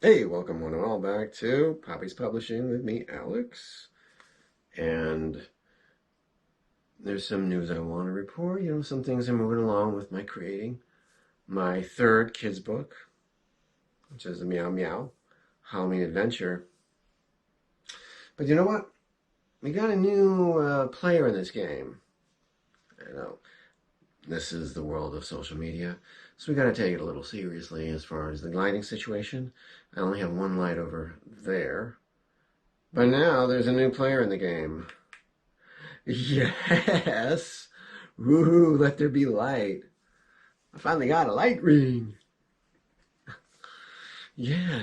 Hey, welcome one and all back to Poppy's Publishing with me, Alex. And there's some news I want to report. Some things are moving along with my creating my third kids book, which is the Meow Meow Halloween Adventure. But you know what? We got a new player in this game. I know this is the world of social media, so we got to take it a little seriously as far as the lighting situation. I only have one light over there. But now there's a new player in the game. Yes! Woohoo, let there be light. I finally got a light ring. Yeah,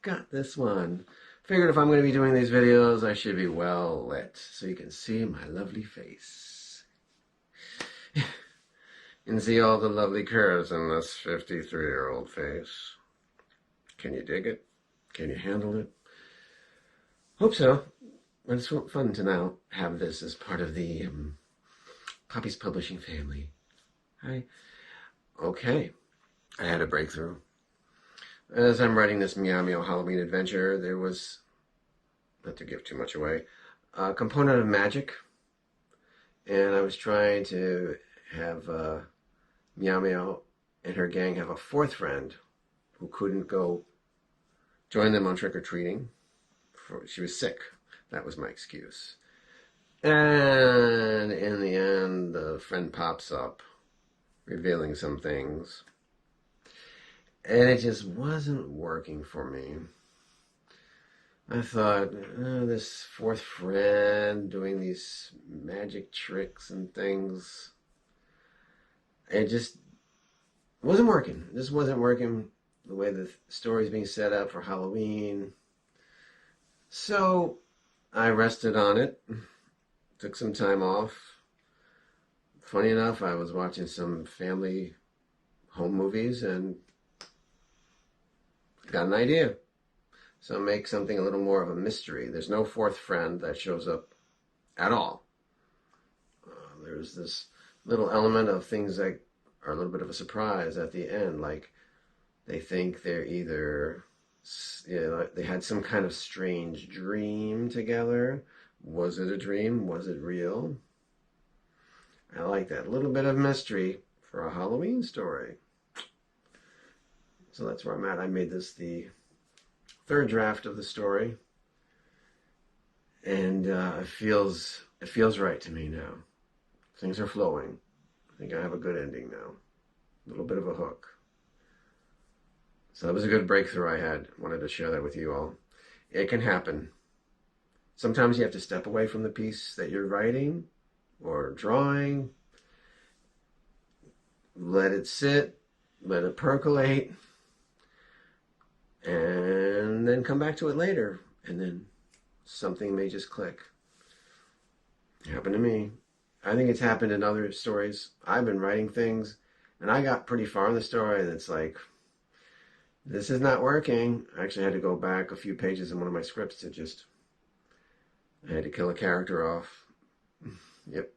got this one. Figured if I'm going to be doing these videos, I should be well lit so you can see my lovely face. And see all the lovely curves in this 53-year-old face. Can you dig it? Can you handle it? Hope so. But it's fun to now have this as part of the Poppy's Publishing family. Hi. Okay. I had a breakthrough. As I'm writing this Meow Meow Halloween adventure, there was, not to give too much away, a component of magic. And I was trying to have Meow Meow and her gang have a fourth friend who couldn't go join them on trick-or-treating. She was sick. That was my excuse. And in the end, the friend pops up, revealing some things. And it just wasn't working for me. I thought, this fourth friend doing these magic tricks and things, it just wasn't working. This wasn't working the way the story's being set up for Halloween. So I rested on it, took some time off. Funny enough, I was watching some family home movies and got an idea. So make something a little more of a mystery. There's no fourth friend that shows up at all. There's this little element of things that are a little bit of a surprise at the end, like they think they're either, they had some kind of strange dream together. Was it a dream? Was it real? I like that. A little bit of mystery for a Halloween story. So that's where I'm at. I made this the third draft of the story. And it feels right to me now. Things are flowing. I think I have a good ending now. A little bit of a hook. So that was a good breakthrough I had. Wanted to share that with you all. It can happen. Sometimes you have to step away from the piece that you're writing or drawing. Let it sit. Let it percolate. And then come back to it later. And then something may just click. It happened to me. I think it's happened in other stories. I've been writing things, and I got pretty far in the story, and it's like, this is not working. I actually had to go back a few pages in one of my scripts to I had to kill a character off. Yep.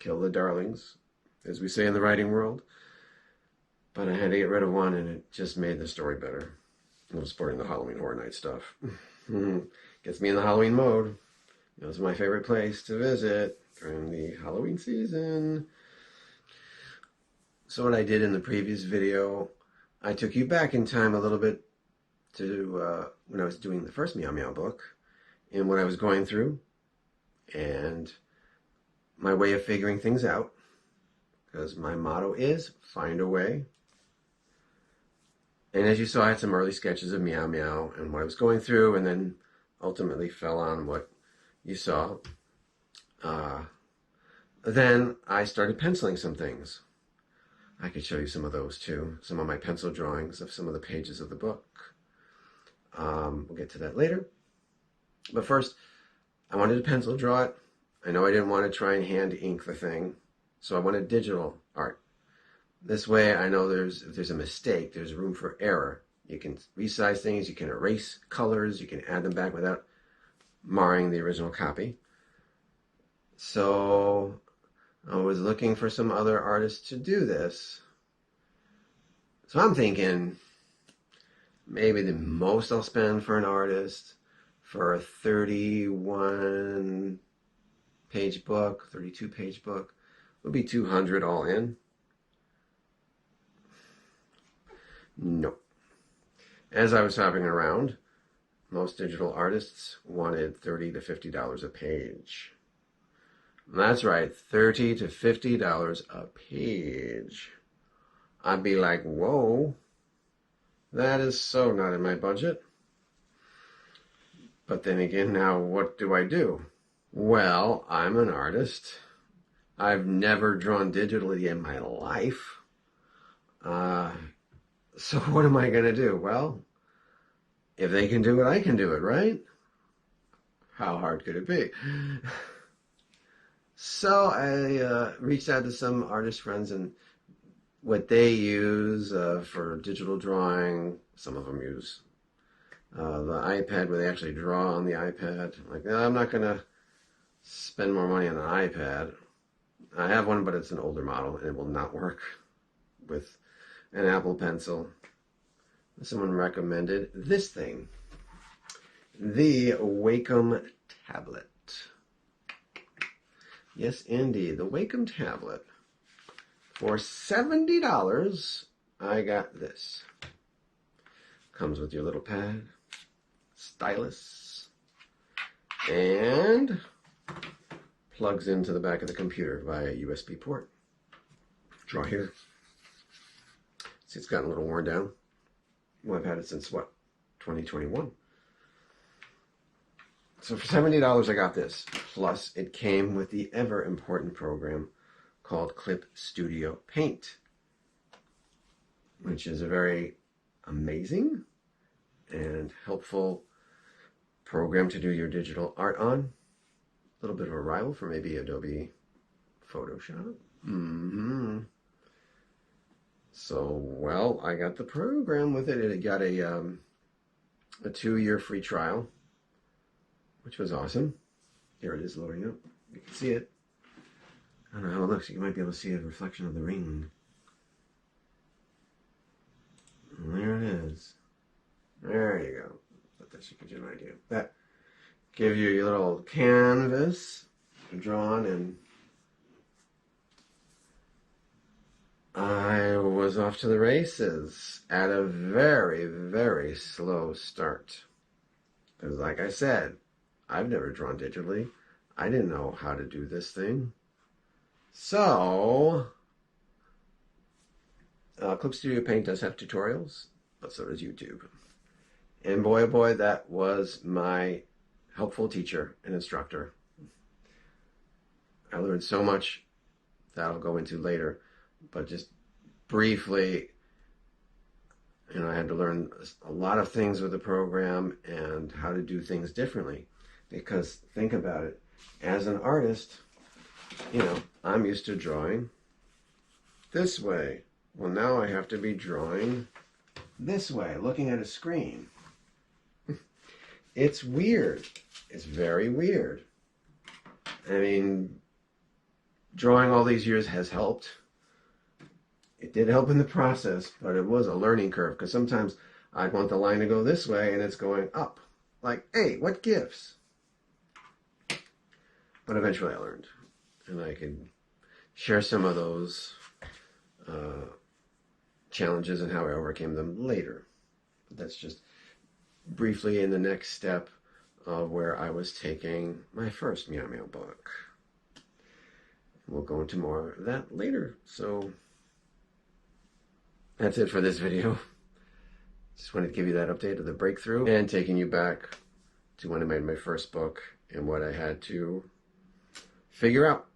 Kill the darlings, as we say in the writing world. But I had to get rid of one, and it just made the story better. It was supporting the Halloween Horror Night stuff. Gets me in the Halloween mode. It was my favorite place to visit during the Halloween season. So what I did in the previous video, I took you back in time a little bit to when I was doing the first Meow Meow book and what I was going through and my way of figuring things out, because my motto is find a way. And as you saw, I had some early sketches of Meow Meow and what I was going through, and then ultimately fell on what you saw. Then I started penciling some things. I could show you some of those too. Some of my pencil drawings of some of the pages of the book. We'll get to that later. But first, I wanted to pencil draw it. I know I didn't want to try and hand ink the thing, so I wanted digital art. This way I know if there's a mistake, there's room for error. You can resize things, you can erase colors, you can add them back without marring the original copy. So I was looking for some other artists to do this. So I'm thinking maybe the most I'll spend for an artist for a 31 page book, 32 page book would be $200 all in. No. As I was shopping around, most digital artists wanted $30 to $50 a page. That's right, $30 to $50 a page. I'd be like, whoa, that is so not in my budget. But then again, now what do I do? Well, I'm an artist. I've never drawn digitally in my life. So what am I going to do? Well, if they can do it, I can do it, right? How hard could it be? So I reached out to some artist friends and what they use for digital drawing. Some of them use the iPad where they actually draw on the iPad. Like, no, I'm not going to spend more money on an iPad. I have one, but it's an older model and it will not work with an Apple Pencil. Someone recommended this thing, the Wacom tablet. Yes, indeed, the Wacom tablet. For $70, I got this. Comes with your little pad, stylus, and plugs into the back of the computer via USB port. Draw here. See, it's gotten a little worn down. Well, I've had it since, what, 2021? So for $70, I got this. Plus, it came with the ever-important program called Clip Studio Paint, which is a very amazing and helpful program to do your digital art on. A little bit of a rival for maybe Adobe Photoshop. So, well, I got the program with it. It got a 2-year free trial, which was awesome. Here it is loading up. You can see it. I don't know how it looks. You might be able to see a reflection of the ring. And there it is. There you go. But that should give you an idea. That gives you your little canvas drawn, and I was off to the races at a very, very slow start. Because like I said, I've never drawn digitally. I didn't know how to do this thing. So, Clip Studio Paint does have tutorials, but so does YouTube. And boy, oh boy, that was my helpful teacher and instructor. I learned so much that I'll go into later, but just briefly, I had to learn a lot of things with the program and how to do things differently. Because think about it, as an artist, I'm used to drawing this way. Well, now I have to be drawing this way, looking at a screen. It's weird. It's very weird. I mean, drawing all these years has helped. It did help in the process, but it was a learning curve because sometimes I'd want the line to go this way and it's going up. Like, hey, what gives? But eventually I learned, and I could share some of those challenges and how I overcame them later. But that's just briefly in the next step of where I was taking my first Meow Meow book. We'll go into more of that later. So that's it for this video. Just wanted to give you that update of the breakthrough and taking you back to when I made my first book and what I had to figure out.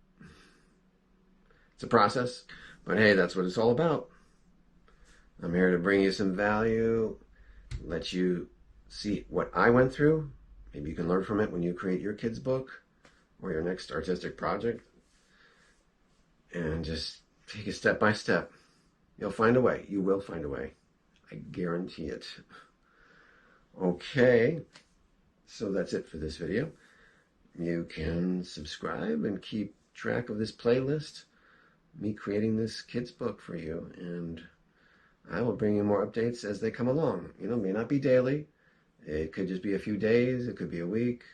It's a process, but hey, that's what it's all about. I'm here to bring you some value, let you see what I went through. Maybe you can learn from it when you create your kid's book or your next artistic project. And just take it step by step. You'll find a way. You will find a way. I guarantee it. Okay, so that's it for this video. You can subscribe and keep track of this playlist, me creating this kid's book for you. And I will bring you more updates as they come along. You know, it may not be daily. It could just be a few days. It could be a week.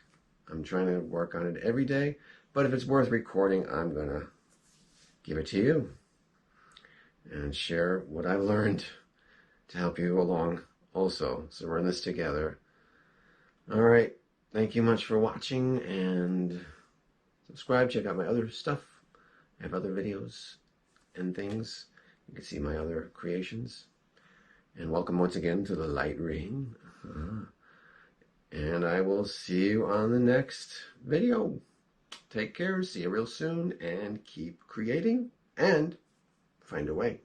I'm trying to work on it every day. But if it's worth recording, I'm going to give it to you and share what I've learned to help you along also. So we're in this together. All right. Thank you much for watching, and subscribe. Check out my other stuff. I have other videos and things. You can see my other creations. And welcome once again to the Light Ring. And I will see you on the next video. Take care. See you real soon. And keep creating and find a way.